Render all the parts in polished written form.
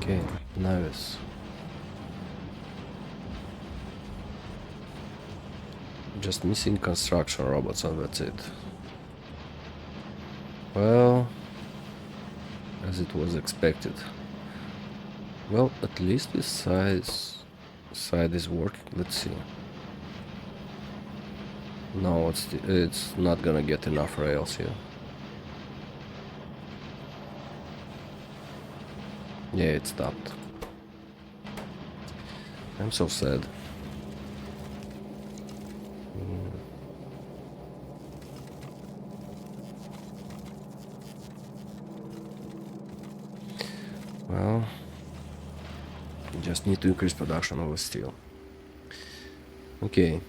Okay, nice. Just missing construction robots and that's it. Well, as it was expected. Well, at least this side is working. Let's see. No, it's not gonna get enough rails here. Yeah, it stopped. I'm so sad. Well, just need to increase production of steel. Okay.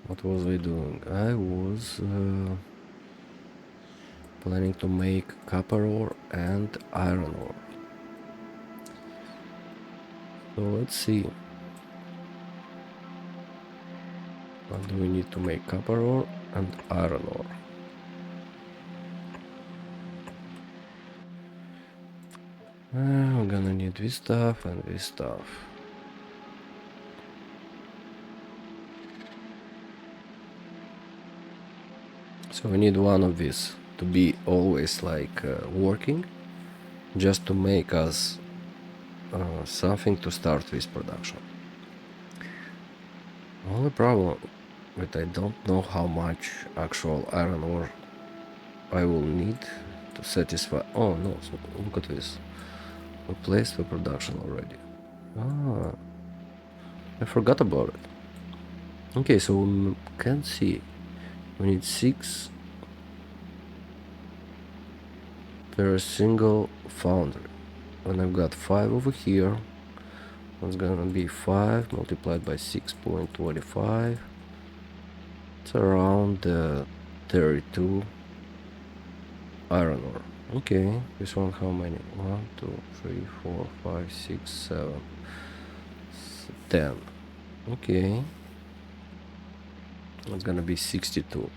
What was I doing? I was planning to make copper ore and iron ore. So let's see. What do we need to make? Copper ore and iron ore. We're gonna need this stuff and this stuff. So we need one of these to be always like working, just to make us something to start this production. Only problem that I don't know how much actual iron ore I will need to satisfy. Oh no, so look at this. We placed the production already. Ah, I forgot about it. Okay, so we can see we need 6 per single foundry. And I've got 5 over here. It's gonna be 5 multiplied by 6.25. It's around 32 iron ore. Okay, this one how many? 1, 2, 3, 4, 5, 6, 7, 10. Okay. It's gonna be 62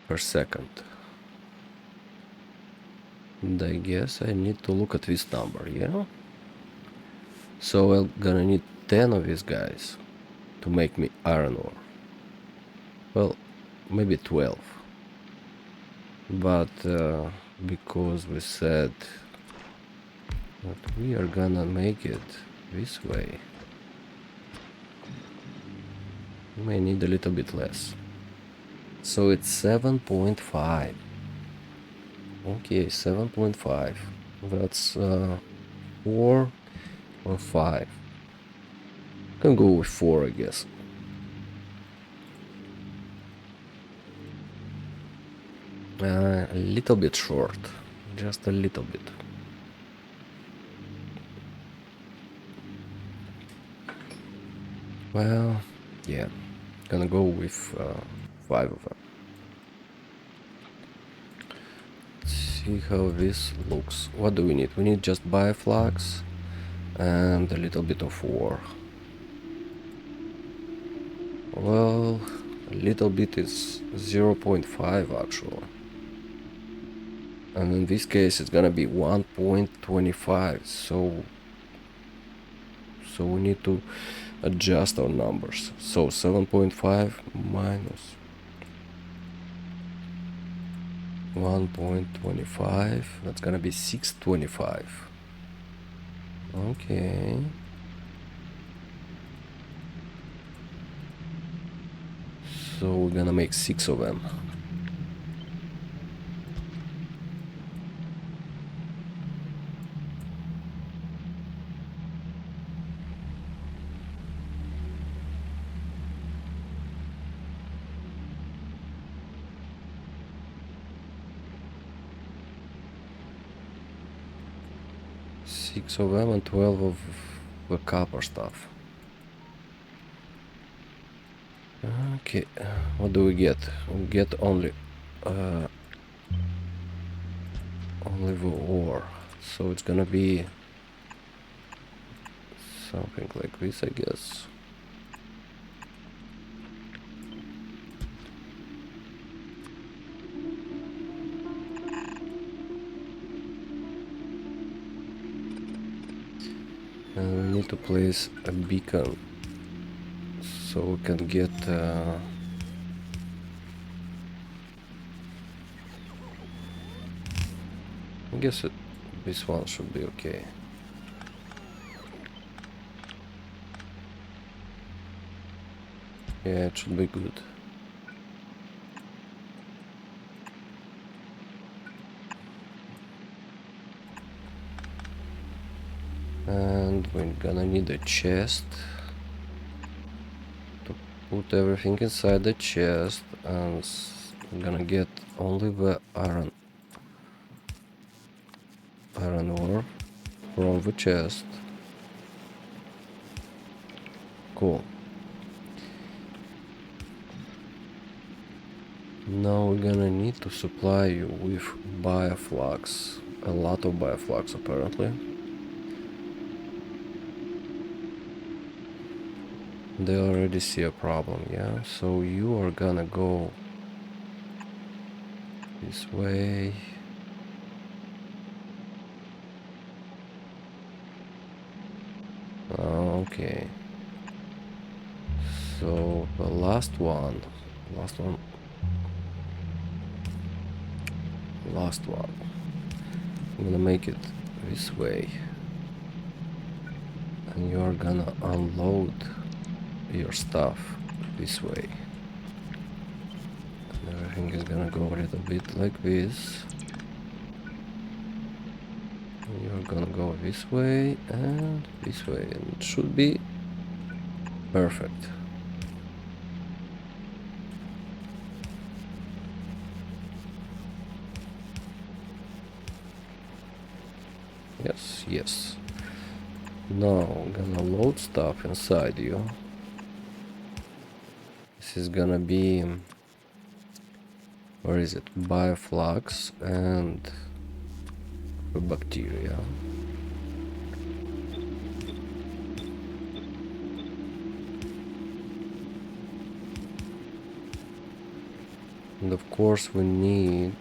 per second. And I guess I need to look at this number, yeah? So I'm gonna need 10 of these guys to make me iron ore. Well, maybe 12. But because we said that we are gonna make it this way, we may need a little bit less. So it's 7.5. Okay, 7.5. That's 4 or 5. Can go with 4, I guess. A little bit short, just a little bit. Well, yeah, gonna go with 5 of them. Let's see how this looks. What do we need? We need just bioflux and a little bit of ore. Well, a little bit is 0.5 actually. And in this case it's gonna be 1.25, so we need to adjust our numbers. So 7.5 minus 1.25, that's gonna be 625. Okay. So we're gonna make 6 of them. Six of them and 12 of the copper stuff. Okay, what do we get? We get only the ore, so it's gonna be something like this, I guess. to place a beacon so we can get I guess this one should be okay. Yeah, it should be good. And we're gonna need a chest to put everything inside the chest, and we're gonna get only the iron ore from the chest. Cool. Now we're gonna need to supply you with bioflux. A lot of bioflux apparently. They already see a problem, yeah? So you are gonna go this way. Okay. So the last one. I'm gonna make it this way. And you're gonna unload your stuff this way. And everything is gonna go a little bit like this. And you're gonna go this way and this way. And it should be perfect. Yes, yes. Now I'm gonna load stuff inside you. This is gonna be, where is it? Bioflux and bacteria. And of course we need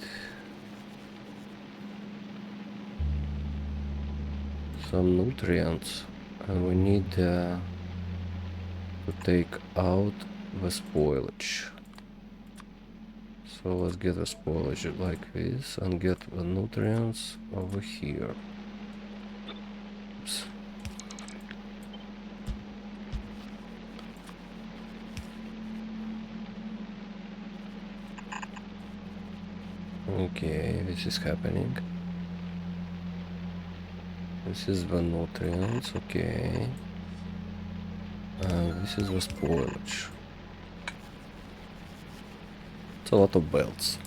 some nutrients, and we need to take out the spoilage. So let's get the spoilage like this and get the nutrients over here. Oops. Okay, this is happening. This is the nutrients, okay. And this is the spoilage. It's a lot of belts.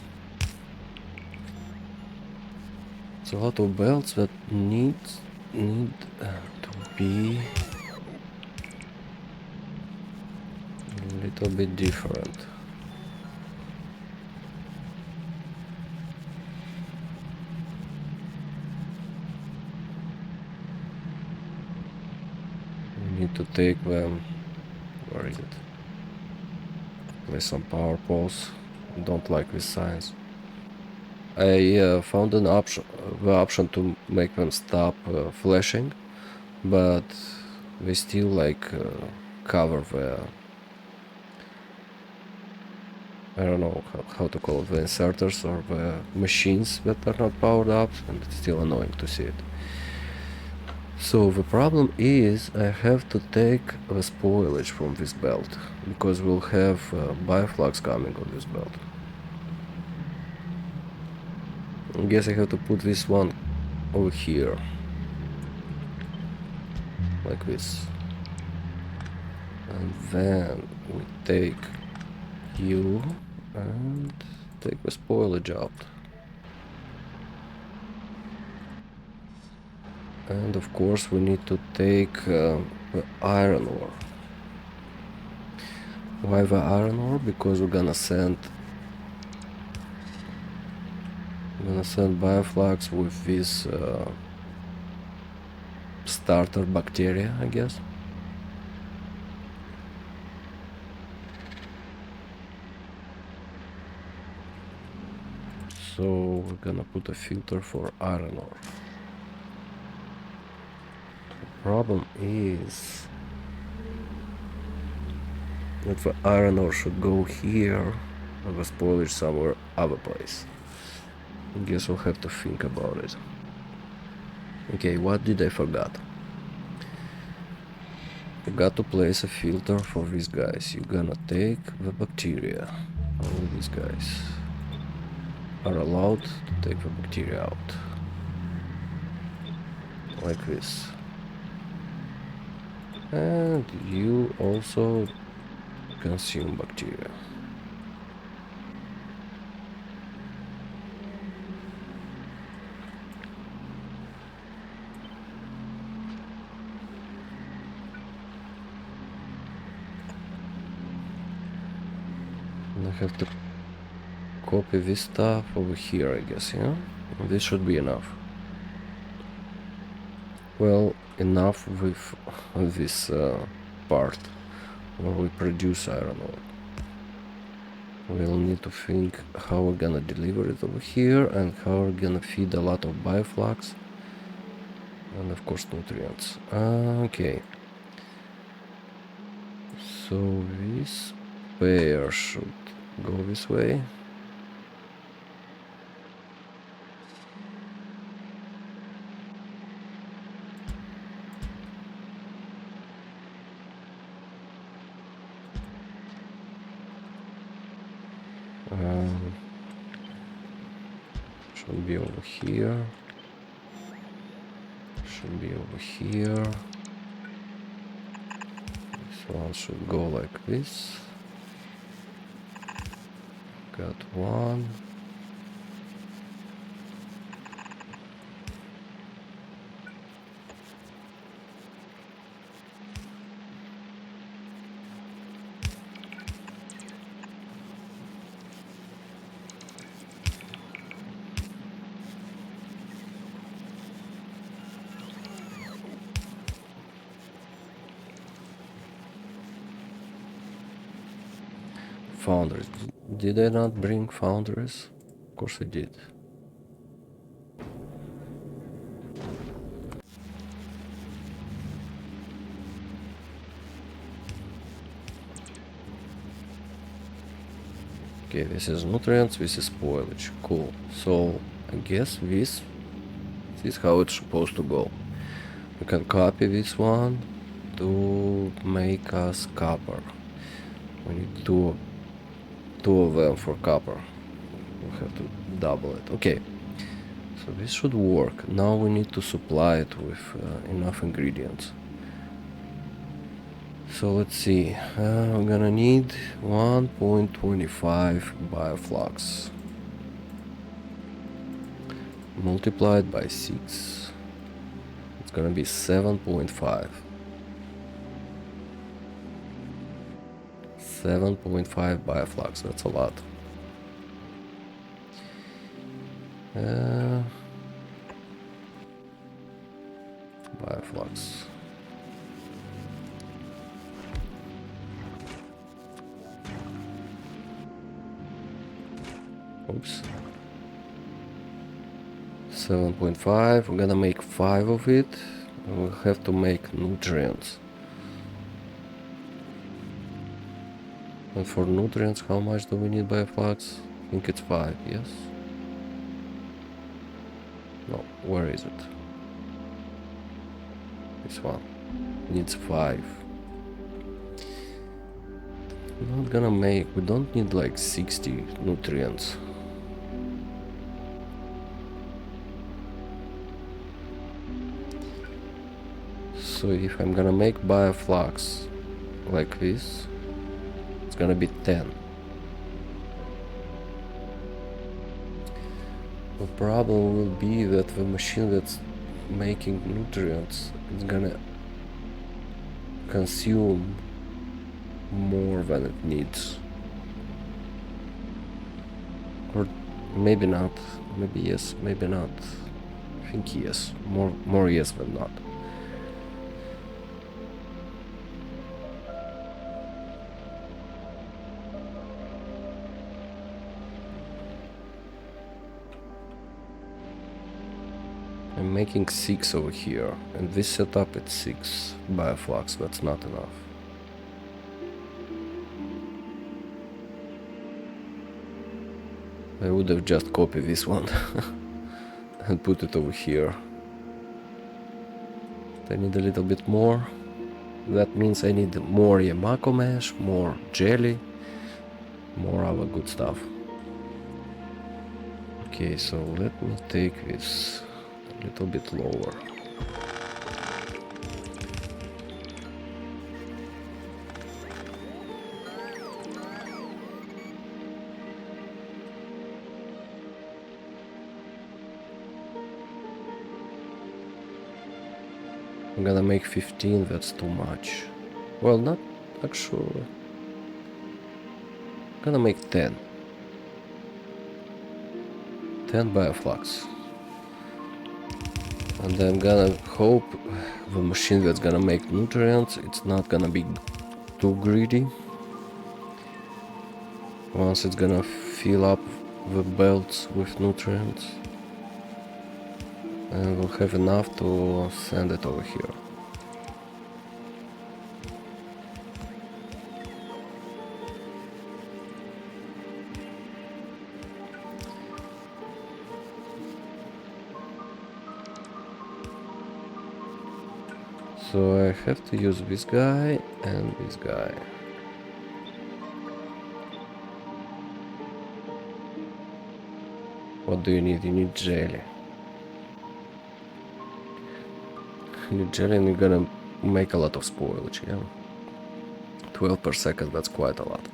It's a lot of belts that need to be a little bit different. We need to take them. Where is it? Place some power poles. Don't like these signs. I found an option, the option to make them stop flashing, but they still like cover the, I don't know how to call it, the inserters or the machines that are not powered up, and it's still annoying to see it. So the problem is I have to take the spoilage from this belt, because we'll have bioflux coming on this belt. I guess I have to put this one over here, like this. And then we take you and take the spoilage out. And of course we need to take the iron ore. Why the iron ore? Because we're gonna send bioflux with this starter bacteria, I guess. So we're gonna put a filter for iron ore. Problem is that the iron ore should go here and the spoilage somewhere other place. I guess we'll have to think about it. Okay, what did I forgot? Forgot to place a filter for these guys. You're gonna take the bacteria. All these guys are allowed to take the bacteria out. Like this. And you also consume bacteria. And I have to copy this stuff over here, I guess, yeah? This should be enough. Well, enough with this part where we produce iron ore. We'll need to think how we're gonna deliver it over here and how we're gonna feed a lot of bioflux and of course nutrients. Okay. So this pair should go this way. Should be over here. Should be over here. This one should go like this. Got one. Foundries. Did I not bring foundries? Of course I did. Okay, this is nutrients, this is spoilage. Cool. So I guess this is how it's supposed to go. We can copy this one to make us copper. We need two of them for copper. We'll have to double it. Okay. So this should work. Now we need to supply it with enough ingredients. So let's see. I'm gonna need 1.25 bioflux multiplied by 6. It's gonna be 7.5. 7.5 bioflux. That's a lot. Bioflux. Oops. 7.5. We're gonna make 5 of it. We'll have to make nutrients. And for nutrients, how much do we need bioflux? I think it's 5, yes? No, where is it? This one needs 5. We're not gonna make, we don't need like 60 nutrients. So if I'm gonna make bioflux like this, it's gonna be 10. The problem will be that the machine that's making nutrients is gonna consume more than it needs. Or maybe not. Maybe yes, maybe not. I think yes. More yes than not. I'm making 6 over here, and this setup at 6 bioflux, that's not enough. I would have just copied this one and put it over here. I need a little bit more. That means I need more Yamako mesh, more jelly, more other good stuff. Okay, so let me take this a little bit lower. I'm gonna make 15, that's too much. Well, not actually. I'm gonna make 10. 10 bioflux. And I'm gonna hope the machine that's gonna make nutrients, it's not gonna be too greedy. Once it's gonna fill up the belts with nutrients. And we'll have enough to send it over here. So I have to use this guy and this guy. What do you need? You need jelly. You need jelly and you're gonna make a lot of spoilage, yeah? 12 per second, that's quite a lot.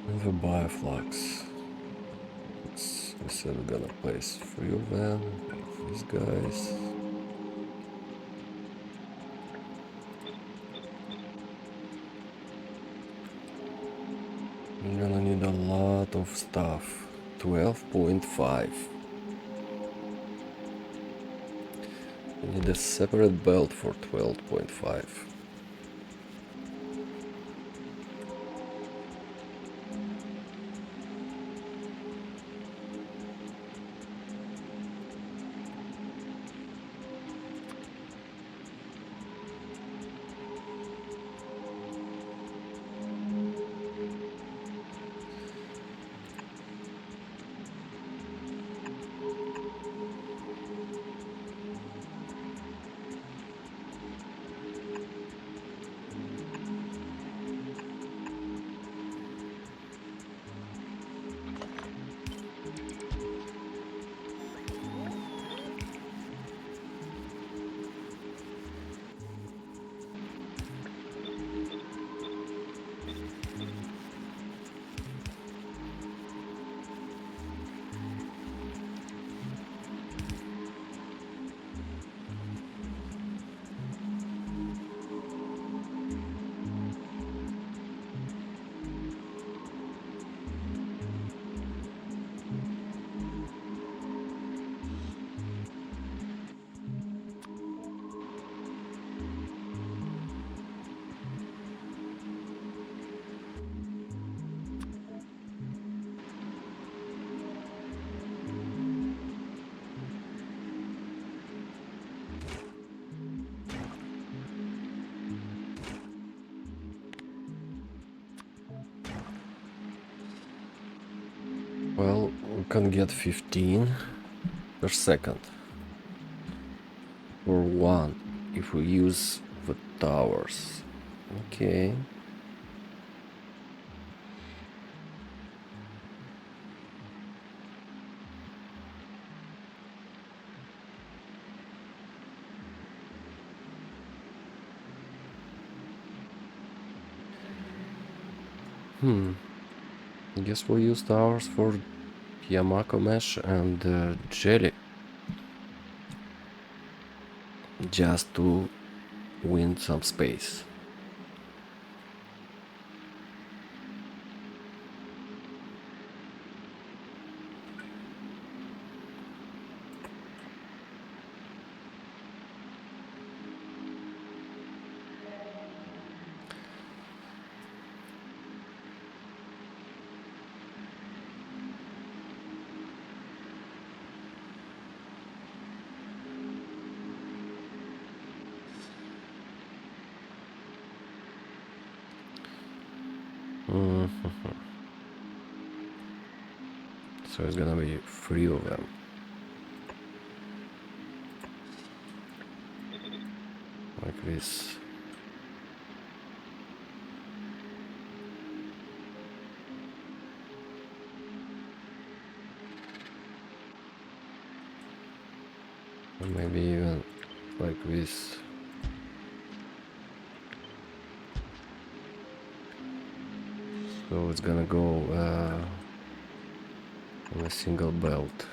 And the bioflux. We said we're gonna place 3 of them, these guys. We're gonna need a lot of stuff. 12.5. We need a separate belt for 12.5. Well, we can get 15 per second for 1 if we use the towers. Okay. I guess we'll use towers for Yamako mesh and jelly. Just to win some space. Mhm. So it's gonna be 3 of them. Like this. Or maybe even like this. So it's gonna go on a single belt.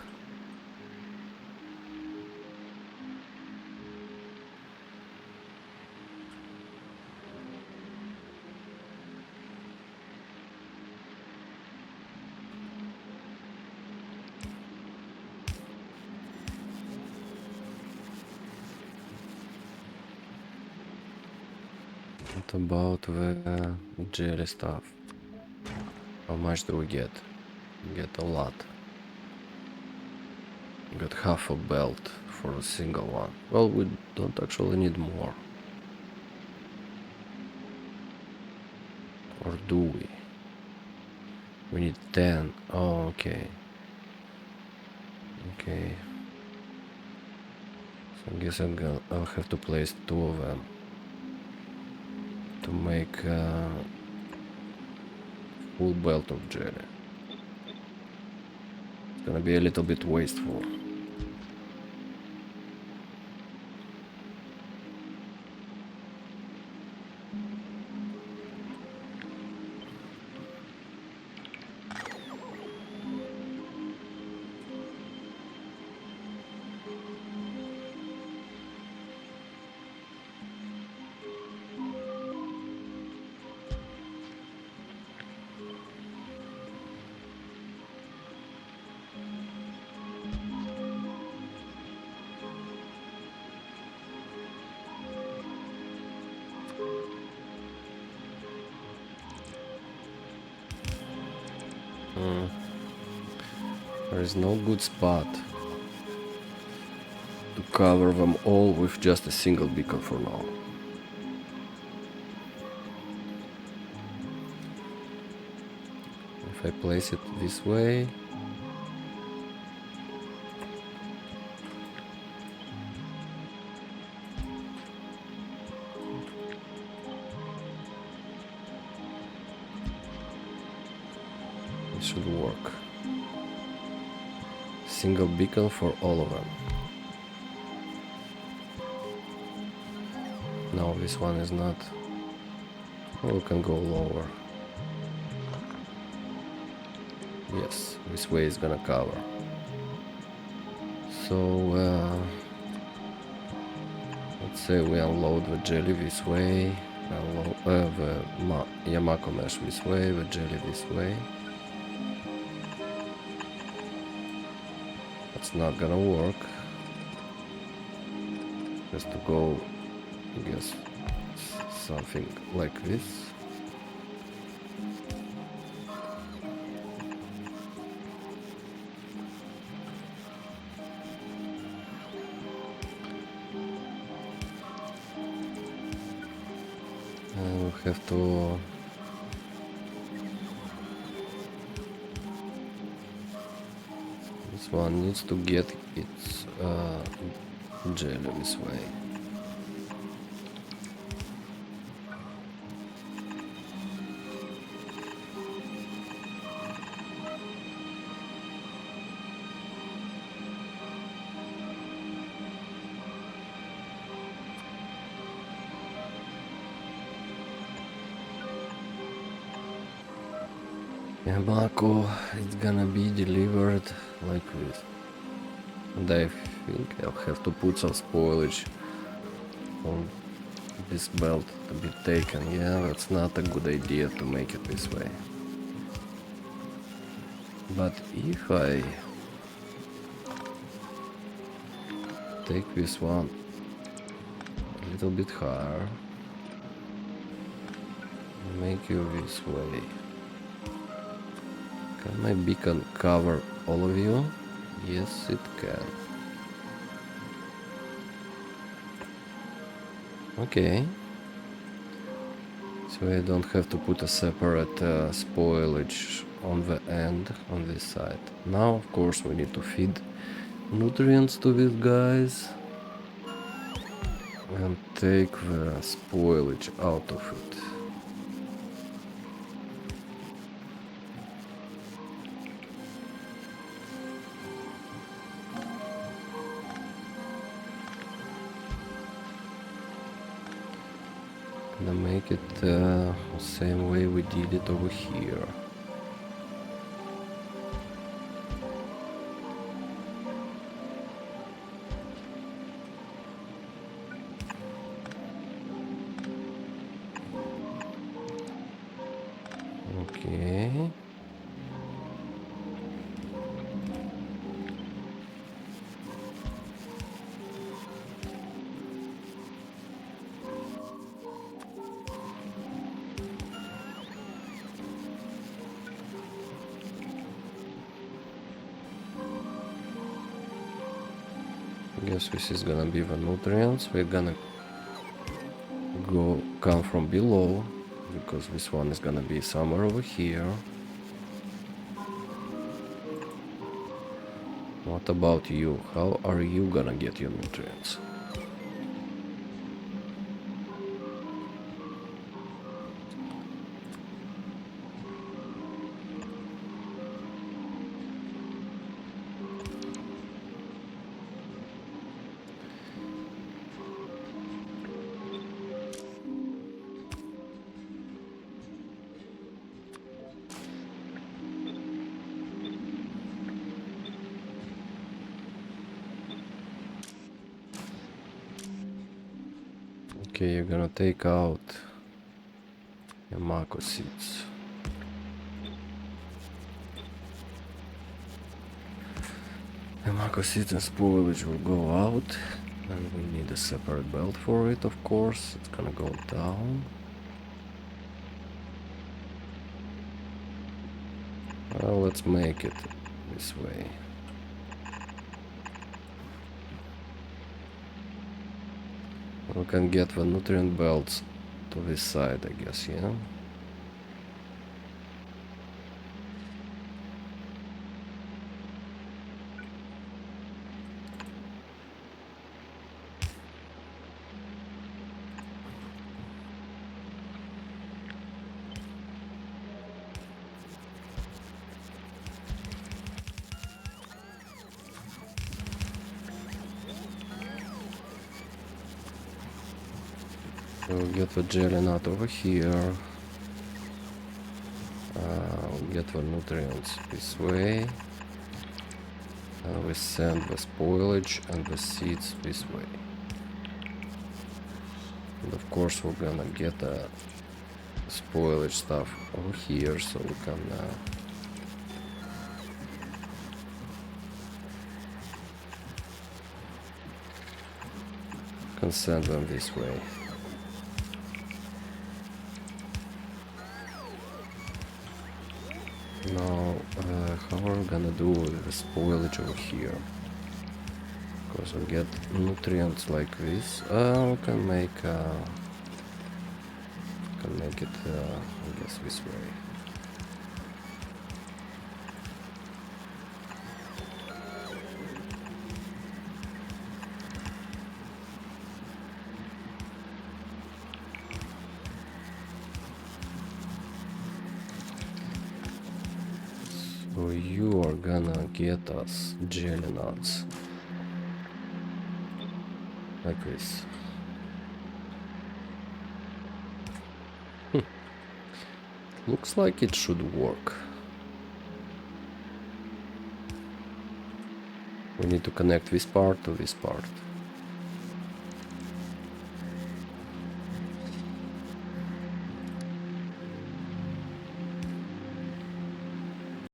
What about the jelly stuff? How much do we get? We get a lot. We got half a belt for a single one. Well, we don't actually need more. Or do we? We need 10. Oh, okay. Okay. So I guess I'll have to place 2 of them to make a full belt of jelly. It's gonna be a little bit wasteful. There is no good spot to cover them all with just a single beacon for now. If I place it this way, it should work. Single beacon for all of them. No, this one is not. Well, we can go lower. Yes, this way is gonna cover. So, let's say we unload the jelly this way, unload the Yamako mesh this way, the jelly this way. That's not gonna work. Has to go, I guess, something like this. And we have to this one needs to get its jelly this way. Yamako, it's gonna be delivered like this. And I think I'll have to put some spoilage on this belt to be taken. Yeah, that's not a good idea to make it this way. But if I take this one a little bit higher, make you this way. Can my beacon cover all of you? Yes, it can. Okay. So I don't have to put a separate spoilage on the end, on this side. Now, of course, we need to feed nutrients to these guys and take the spoilage out of it. Gonna make it the same way we did it over here. Okay. Guess this is gonna be the nutrients. We're gonna come from below, because this one is gonna be somewhere over here. What about you? How are you gonna get your nutrients? Okay, you're gonna take out your mako seeds. The mako seeds and spoilage will go out, and we need a separate belt for it, of course. It's gonna go down. Well, let's make it this way. We can get the nutrient belts to this side, I guess, yeah? We'll get the jelly nut over here. We'll get the nutrients this way. We send the spoilage and the seeds this way. And of course we're gonna get the spoilage stuff over here, so we can send them this way. Now, how are we gonna do with the spoilage over here? Because we get nutrients like this. We can make it, I guess, this way. So you are gonna get us jelly nuts. Like this. Looks like it should work. We need to connect this part to this part.